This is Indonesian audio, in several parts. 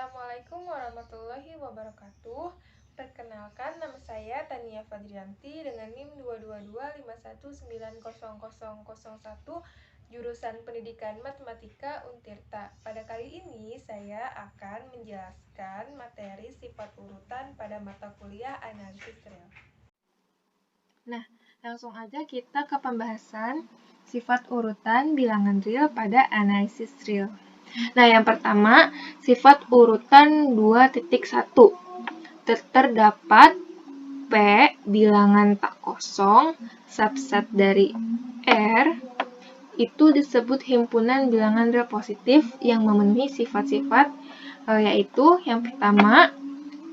Assalamualaikum warahmatullahi wabarakatuh. Perkenalkan, nama saya Tania Fadrianti dengan NIM 22251900001 jurusan Pendidikan Matematika Untirta. Pada kali ini saya akan menjelaskan materi sifat urutan pada mata kuliah analisis real. Nah, langsung aja kita ke pembahasan sifat urutan bilangan real pada analisis real. Nah, yang pertama, sifat urutan 2.1. Terdapat P bilangan tak kosong subset dari R itu disebut himpunan bilangan real positif yang memenuhi sifat-sifat yaitu yang pertama,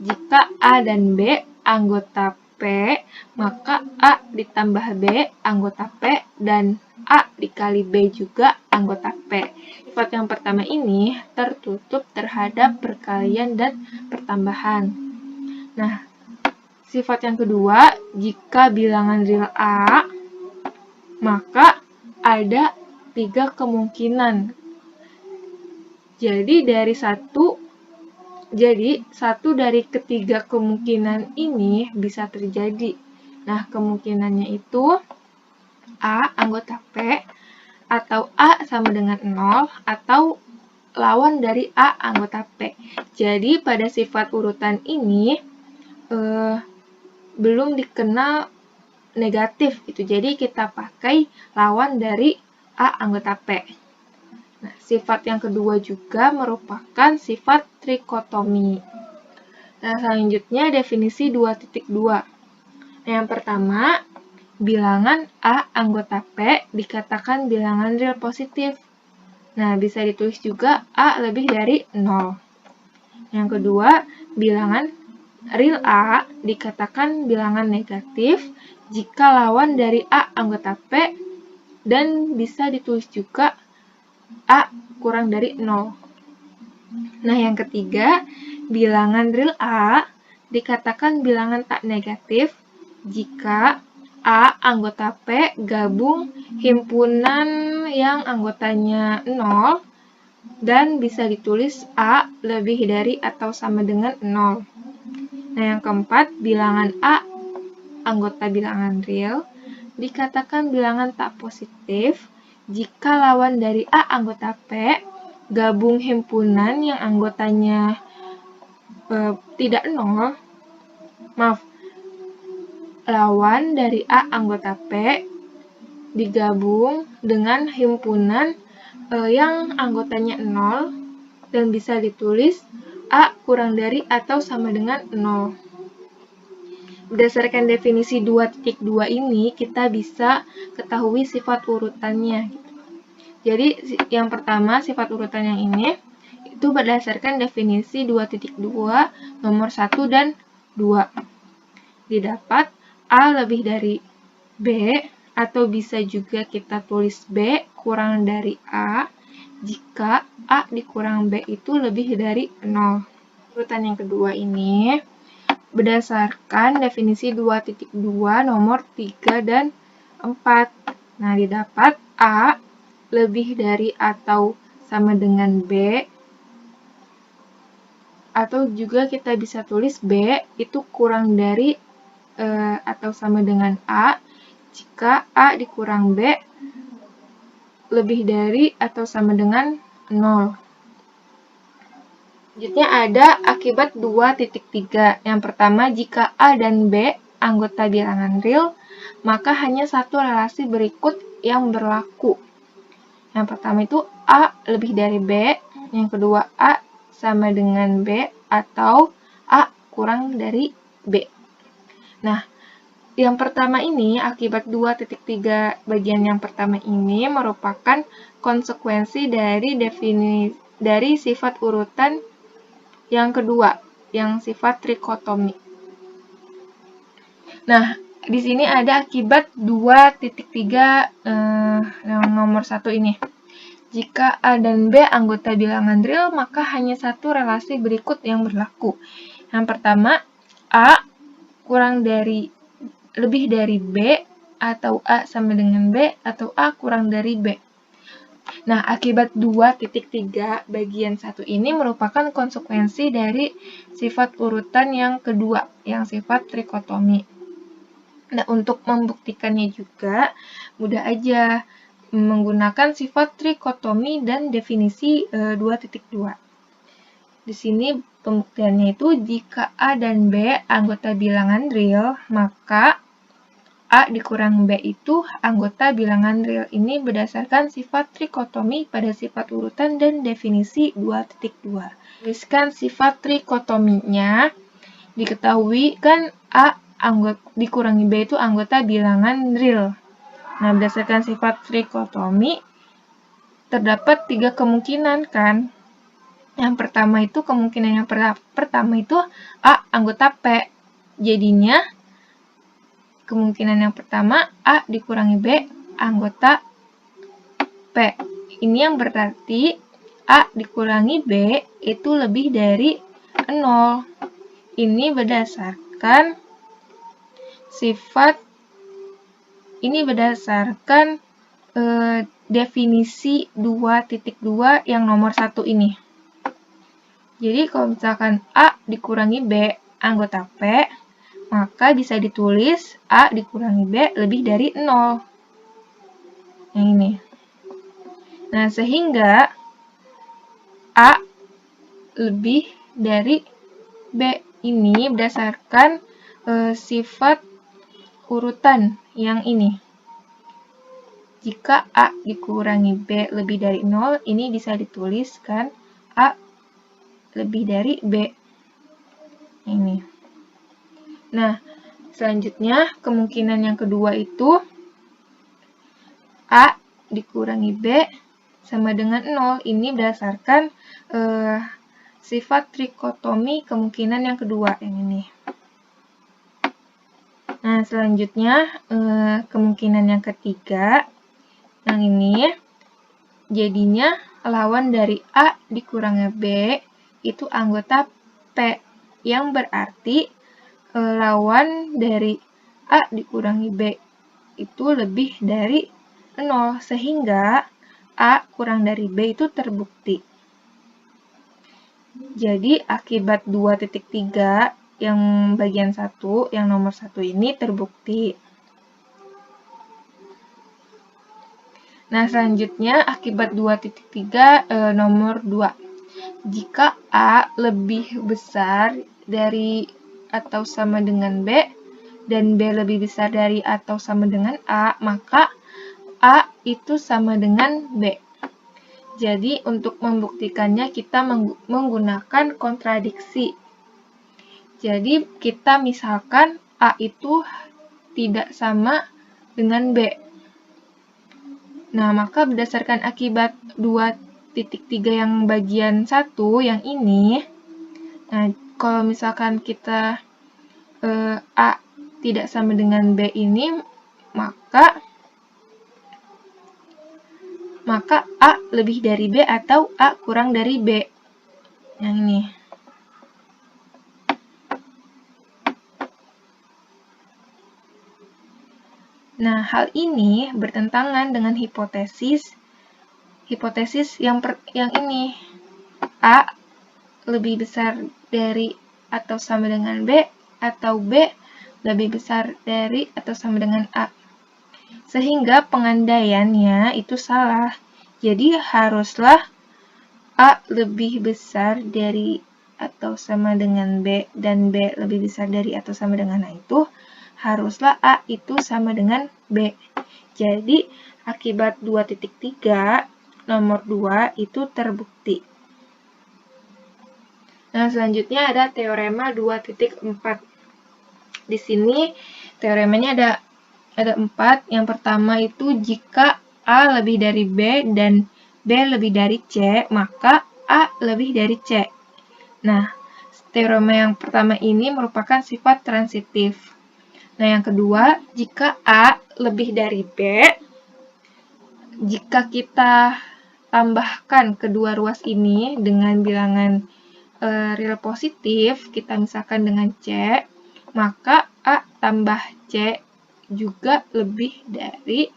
jika A dan B anggota P, maka A ditambah B anggota P dan A dikali B juga anggota P. Sifat yang pertama ini tertutup terhadap perkalian dan pertambahan. Nah, sifat yang kedua, jika bilangan real A, maka ada 3 kemungkinan. Jadi satu dari ketiga kemungkinan ini bisa terjadi. Nah, kemungkinannya itu A anggota P, atau A sama dengan 0, atau lawan dari A anggota P. Jadi, pada sifat urutan ini belum dikenal negatif gitu. Jadi, kita pakai lawan dari A anggota P. Nah, sifat yang kedua juga merupakan sifat trikotomi. Nah, selanjutnya definisi 2.2. Yang pertama, bilangan A anggota P dikatakan bilangan real positif. Nah, bisa ditulis juga A lebih dari 0. Yang kedua, bilangan real A dikatakan bilangan negatif jika lawan dari A anggota P dan bisa ditulis juga A kurang dari 0. Nah, yang ketiga, bilangan real A dikatakan bilangan tak negatif jika A anggota P gabung himpunan yang anggotanya 0 dan bisa ditulis A lebih dari atau sama dengan 0. Nah, yang keempat, bilangan A anggota bilangan real dikatakan bilangan tak positif jika lawan dari A anggota P gabung himpunan yang anggotanya tidak 0. Lawan dari A anggota P digabung dengan himpunan yang anggotanya 0 dan bisa ditulis A kurang dari atau sama dengan 0. Berdasarkan definisi 2.2 ini, kita bisa ketahui sifat urutannya. Jadi, yang pertama, sifat urutan yang ini itu berdasarkan definisi 2.2 nomor 1 dan 2. Didapat A lebih dari B, atau bisa juga kita tulis B kurang dari A jika A dikurang B itu lebih dari 0. Urutan yang kedua ini berdasarkan definisi 2.2 nomor 3 dan 4. Nah, didapat A lebih dari atau sama dengan B, atau juga kita bisa tulis B itu kurang dari atau sama dengan A jika A dikurang B lebih dari atau sama dengan 0. Selanjutnya ada akibat 2.3. Yang pertama, jika A dan B anggota bilangan real, maka hanya satu relasi berikut yang berlaku. Yang pertama itu A lebih dari B, yang kedua A sama dengan B, atau A kurang dari B. Nah, yang pertama ini, akibat 2.3 bagian yang pertama ini merupakan konsekuensi dari sifat urutan yang kedua, yang sifat trikotomi. Nah, di sini ada akibat 2.3 yang nomor 1 ini. Jika A dan B anggota bilangan real, maka hanya satu relasi berikut yang berlaku. Yang pertama, A lebih dari B, atau A sama dengan B, atau A kurang dari B. Nah, akibat 2.3 bagian 1 ini merupakan konsekuensi dari sifat urutan yang kedua, yang sifat trikotomi. Nah, untuk membuktikannya juga mudah aja menggunakan sifat trikotomi dan definisi 2.2. Di sini pembuktiannya itu jika A dan B anggota bilangan real, maka A dikurang B itu anggota bilangan real. Ini berdasarkan sifat trikotomi pada sifat urutan dan definisi 2.2. Tuliskan sifat trikotominya. Diketahui kan A dikurangi B itu anggota bilangan real. Nah, berdasarkan sifat trikotomi, terdapat 3 kemungkinan kan. Yang pertama itu, kemungkinan yang pertama itu A anggota P. Jadinya, kemungkinan yang pertama A dikurangi B anggota P. Ini yang berarti A dikurangi B itu lebih dari 0. Ini berdasarkan definisi 2.2 yang nomor 1 ini. Jadi kalau misalkan A dikurangi B anggota P, maka bisa ditulis A dikurangi B lebih dari 0. Yang ini. Nah, sehingga A lebih dari B ini berdasarkan sifat urutan yang ini. Jika A dikurangi B lebih dari 0, ini bisa dituliskan A lebih dari B. Ini. Nah, selanjutnya kemungkinan yang kedua itu A dikurangi B sama dengan 0. Ini berdasarkan sifat trikotomi kemungkinan yang kedua, yang ini. Nah, selanjutnya kemungkinan yang ketiga, yang ini, jadinya lawan dari A dikurangi B itu anggota P, yang berarti lawan dari A dikurangi B itu lebih dari 0, sehingga A kurang dari B itu terbukti. Jadi, akibat 2.3 yang bagian 1, yang nomor 1 ini terbukti. Nah, selanjutnya akibat 2.3 nomor 2. Jika A lebih besar dari atau sama dengan B, dan B lebih besar dari atau sama dengan A, maka A itu sama dengan B. Jadi, untuk membuktikannya kita menggunakan kontradiksi. Jadi, kita misalkan A itu tidak sama dengan B. Nah, maka berdasarkan akibat 2.3 yang bagian 1, yang ini, nah, kalau misalkan kita A tidak sama dengan B ini, maka A lebih dari B atau A kurang dari B. Yang ini. Nah, hal ini bertentangan dengan hipotesis yang ini. A lebih besar dari atau sama dengan B, atau B lebih besar dari atau sama dengan A. Sehingga pengandaiannya itu salah. Jadi haruslah A lebih besar dari atau sama dengan B, dan B lebih besar dari atau sama dengan A itu, haruslah A itu sama dengan B. Jadi, akibat 2.3 nomor 2 itu terbukti. Nah, selanjutnya ada teorema 2.4. Di sini teoremanya ada 4. Yang pertama itu jika A lebih dari B dan B lebih dari C, maka A lebih dari C. Nah, teorema yang pertama ini merupakan sifat transitif. Nah, yang kedua, jika A lebih dari B, jika kita tambahkan kedua ruas ini dengan bilangan real positif, kita misalkan dengan C, maka A tambah C juga lebih dari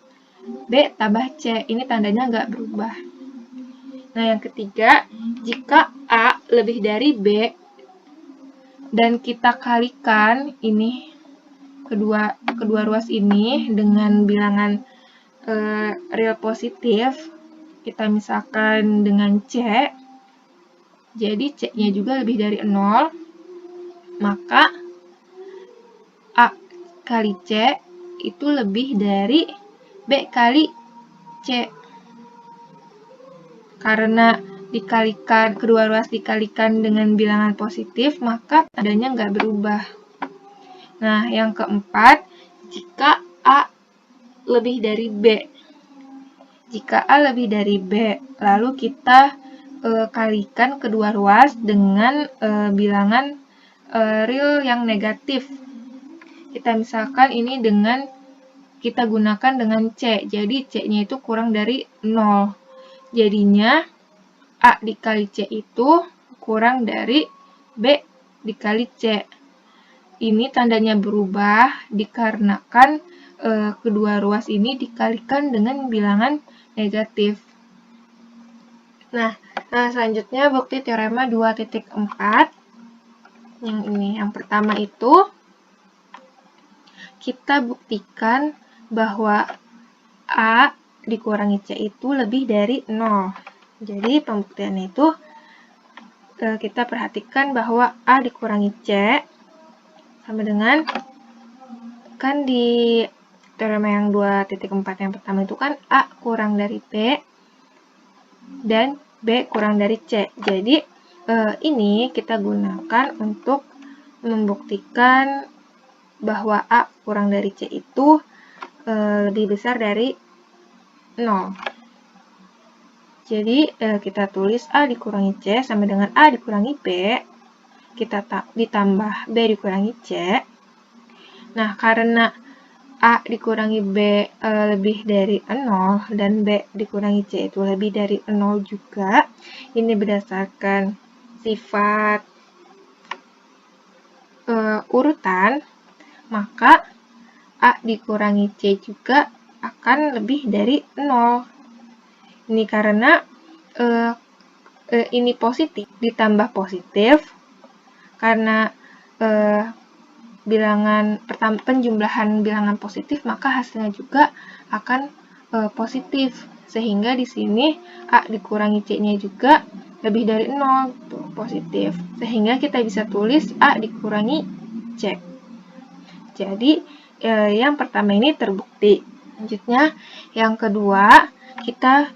B tambah C. Ini tandanya nggak berubah. Nah, yang ketiga, jika A lebih dari B dan kita kalikan ini kedua ruas ini dengan bilangan real positif, kita misalkan dengan C, jadi C-nya juga lebih dari 0, maka A kali C itu lebih dari B kali C. Karena dikalikan, kedua ruas dikalikan dengan bilangan positif, maka tandanya nggak berubah. Nah, yang keempat, jika A lebih dari B. Jika A lebih dari B, lalu kita kalikan kedua ruas dengan bilangan real yang negatif. Kita misalkan ini kita gunakan dengan C, jadi C-nya itu kurang dari 0. Jadinya A dikali C itu kurang dari B dikali C. Ini tandanya berubah dikarenakan kedua ruas ini dikalikan dengan bilangan negatif. Nah, selanjutnya bukti teorema 2.4. Yang ini, yang pertama itu kita buktikan bahwa A dikurangi C itu lebih dari 0. Jadi pembuktiannya itu kita perhatikan bahwa A dikurangi C sama dengan, kan di teorema yang 2.4 yang pertama itu kan A kurang dari B dan B kurang dari C. Jadi ini kita gunakan untuk membuktikan bahwa A kurang dari C itu lebih besar dari 0. Jadi kita tulis A dikurangi C sama dengan A dikurangi B, kita ditambah B dikurangi C. Nah, karena A dikurangi B lebih dari 0 dan B dikurangi C itu lebih dari 0 juga, ini berdasarkan sifat urutan, maka A dikurangi C juga akan lebih dari 0. Ini karena ini positif ditambah positif, karena penjumlahan bilangan positif, maka hasilnya juga akan positif. Sehingga di sini A dikurangi C-nya juga lebih dari 0, tuh, positif. Sehingga kita bisa tulis A dikurangi C. Jadi, yang pertama ini terbukti. Selanjutnya, yang kedua, kita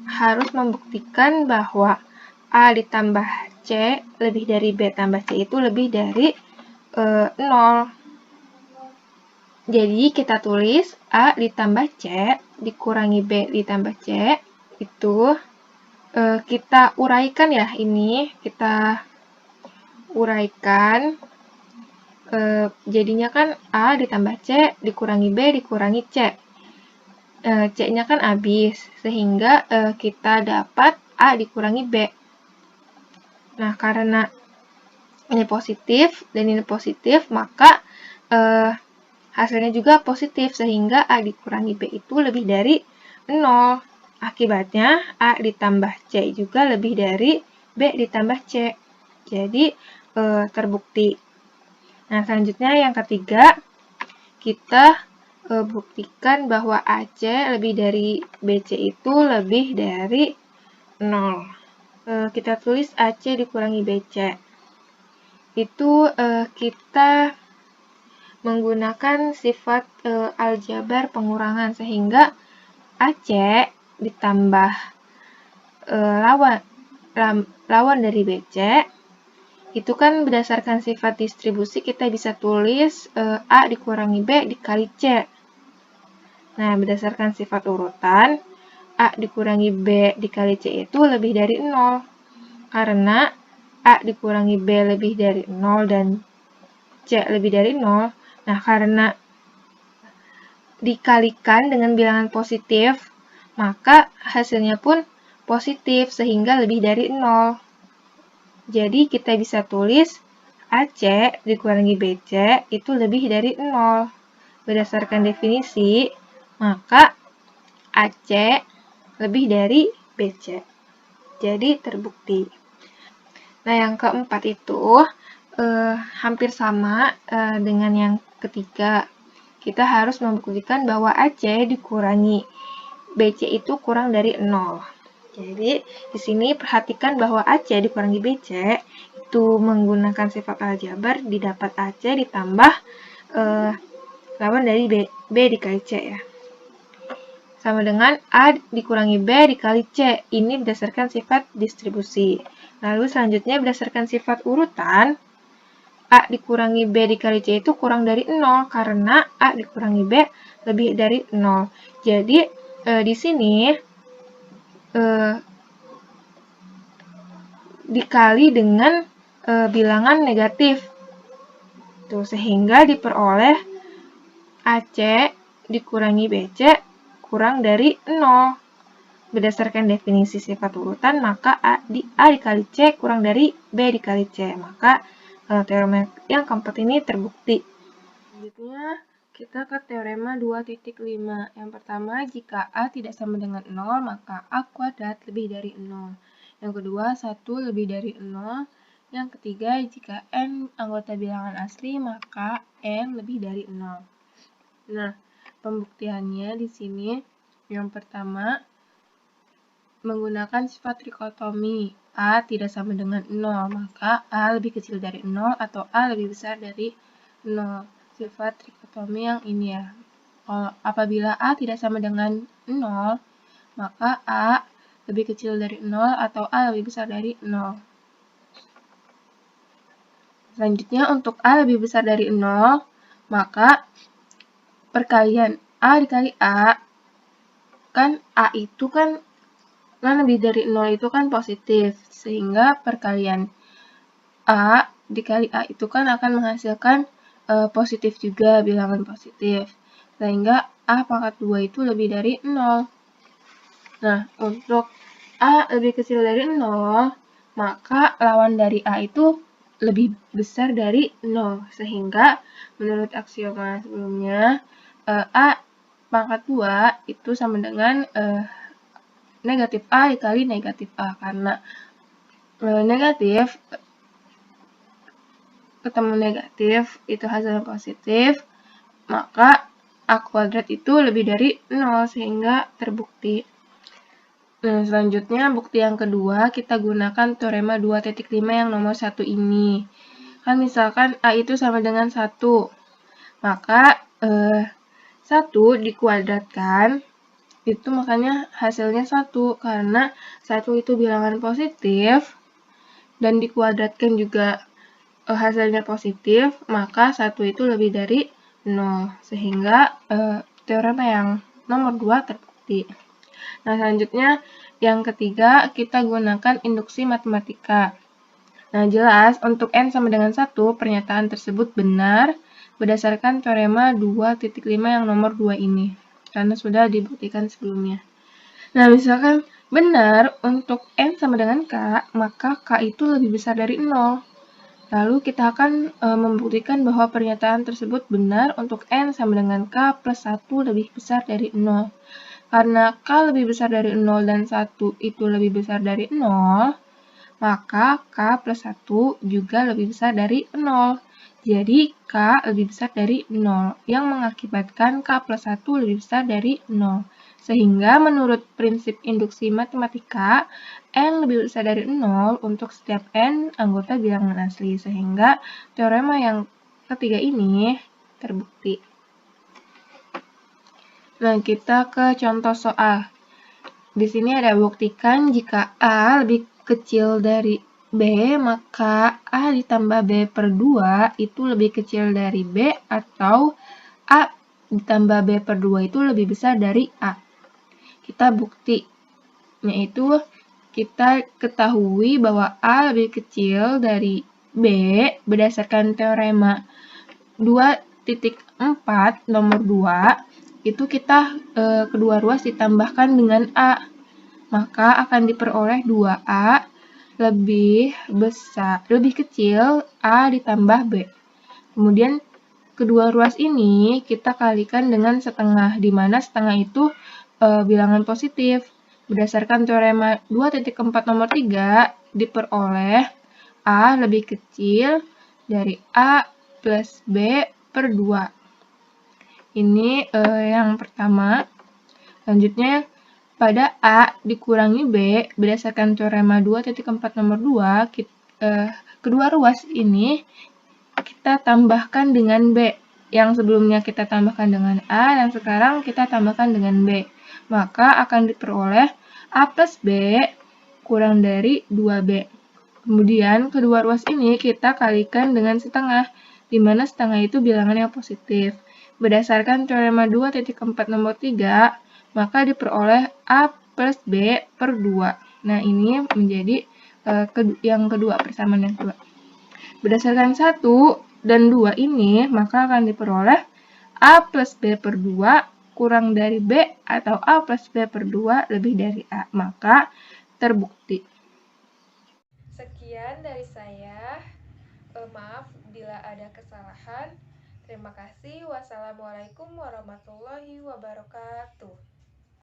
harus membuktikan bahwa A ditambah C lebih dari B tambah C itu lebih dari 0. Jadi kita tulis A ditambah C dikurangi B ditambah C itu kita uraikan ya, ini kita uraikan, jadinya kan A ditambah C dikurangi B dikurangi C. C-nya kan habis, sehingga kita dapat A dikurangi B. Nah, karena ini positif dan ini positif, maka hasilnya juga positif, sehingga A dikurangi B itu lebih dari 0. Akibatnya, A ditambah C juga lebih dari B ditambah C. Jadi, terbukti. Nah, selanjutnya yang ketiga, kita buktikan bahwa AC lebih dari BC itu lebih dari 0. Kita tulis AC dikurangi BC. Itu kita menggunakan sifat aljabar pengurangan, sehingga AC ditambah lawan dari BC itu kan berdasarkan sifat distribusi, kita bisa tulis A dikurangi B dikali C. Nah, berdasarkan sifat urutan, A dikurangi B dikali C itu lebih dari 0. Karena A dikurangi B lebih dari 0 dan C lebih dari 0. Nah, karena dikalikan dengan bilangan positif, maka hasilnya pun positif, sehingga lebih dari 0. Jadi, kita bisa tulis AC dikurangi BC itu lebih dari 0. Berdasarkan definisi, maka AC lebih dari BC. jadi terbukti. Nah, yang keempat itu hampir sama dengan yang ketiga. Kita harus membuktikan bahwa AC dikurangi BC itu kurang dari 0. Jadi, di sini perhatikan bahwa AC dikurangi BC itu menggunakan sifat aljabar, didapat AC ditambah lawan dari B dikali C ya. Sama dengan A dikurangi B dikali C. Ini berdasarkan sifat distribusi. Lalu selanjutnya berdasarkan sifat urutan, A dikurangi B dikali C itu kurang dari 0 karena A dikurangi B lebih dari 0. Jadi di sini dikali dengan bilangan negatif. Tuh, sehingga diperoleh AC dikurangi BC kurang dari 0. Berdasarkan definisi sifat urutan, maka A dikali C kurang dari B dikali C. Maka teorema yang keempat ini terbukti. Selanjutnya, kita ke teorema 2.5. Yang pertama, jika A tidak sama dengan 0, maka A kuadrat lebih dari 0. Yang kedua, 1 lebih dari 0. Yang ketiga, jika N anggota bilangan asli, maka N lebih dari 0. Nah, pembuktiannya di sini, yang pertama, menggunakan sifat trikotomi. A tidak sama dengan 0, maka A lebih kecil dari 0 atau A lebih besar dari 0. Sifat trikotomi yang ini ya. Apabila A tidak sama dengan 0, maka A lebih kecil dari 0 atau A lebih besar dari 0. Selanjutnya, untuk A lebih besar dari 0, maka perkalian A dikali A, kan A itu kan lebih dari 0 itu kan positif, sehingga perkalian A dikali A itu kan akan menghasilkan positif juga, bilangan positif. Sehingga A pangkat 2 itu lebih dari 0. Nah, untuk A lebih kecil dari 0, maka lawan dari A itu lebih besar dari 0. Sehingga menurut aksioma sebelumnya, A pangkat 2 itu sama dengan negatif A dikali negatif A, karena negatif ketemu negatif itu hasilnya positif, maka A kuadrat itu lebih dari 0 sehingga terbukti. Nah, selanjutnya bukti yang kedua, kita gunakan teorema 2.5 yang nomor 1 ini. Kan misalkan A itu sama dengan 1, maka 1 dikuadratkan, itu makanya hasilnya 1, karena 1 itu bilangan positif, dan dikuadratkan juga hasilnya positif, maka 1 itu lebih dari 0, sehingga teorema yang nomor 2 terbukti. Nah, selanjutnya yang ketiga, kita gunakan induksi matematika. Nah, jelas untuk N sama dengan 1, pernyataan tersebut benar berdasarkan teorema 2.5 yang nomor 2 ini, karena sudah dibuktikan sebelumnya. Nah, misalkan benar untuk N sama dengan K, maka K itu lebih besar dari 0. Lalu kita akan membuktikan bahwa pernyataan tersebut benar untuk N sama dengan K plus 1 lebih besar dari 0. Karena K lebih besar dari 0 dan 1 itu lebih besar dari 0, maka K plus 1 juga lebih besar dari 0. Jadi, K lebih besar dari 0, yang mengakibatkan K plus 1 lebih besar dari 0. Sehingga menurut prinsip induksi matematika, N lebih besar dari 0 untuk setiap N anggota bilangan asli. Sehingga teorema yang ketiga ini terbukti. Nah, kita ke contoh soal. Di sini ada buktikan jika A lebih kecil dari B, maka A ditambah B per 2 itu lebih kecil dari B, atau A ditambah B per 2 itu lebih besar dari A. Kita bukti, yaitu kita ketahui bahwa A lebih kecil dari B berdasarkan teorema 2.4 nomor 2, itu kita kedua ruas ditambahkan dengan A, maka akan diperoleh 2A lebih kecil A ditambah B. Kemudian kedua ruas ini kita kalikan dengan setengah, di mana setengah itu bilangan positif. Berdasarkan teorema 2.4 nomor 3, diperoleh A lebih kecil dari A plus B per 2. Ini yang pertama. Selanjutnya, pada A dikurangi B, berdasarkan teorema 2.4 nomor 2, kedua ruas ini kita tambahkan dengan B. Yang sebelumnya kita tambahkan dengan A, dan sekarang kita tambahkan dengan B. Maka akan diperoleh A plus B kurang dari 2B. Kemudian, kedua ruas ini kita kalikan dengan setengah, di mana setengah itu bilangan yang positif. Berdasarkan teorema 2.4 nomor 3, maka diperoleh A plus B per 2. Nah, ini menjadi yang kedua, persamaan yang kedua. Berdasarkan 1 dan 2 ini, maka akan diperoleh A plus B per 2 kurang dari B atau A plus B per 2 lebih dari A. Maka terbukti. Sekian dari saya. Maaf bila ada kesalahan. Terima kasih. Wassalamualaikum warahmatullahi wabarakatuh.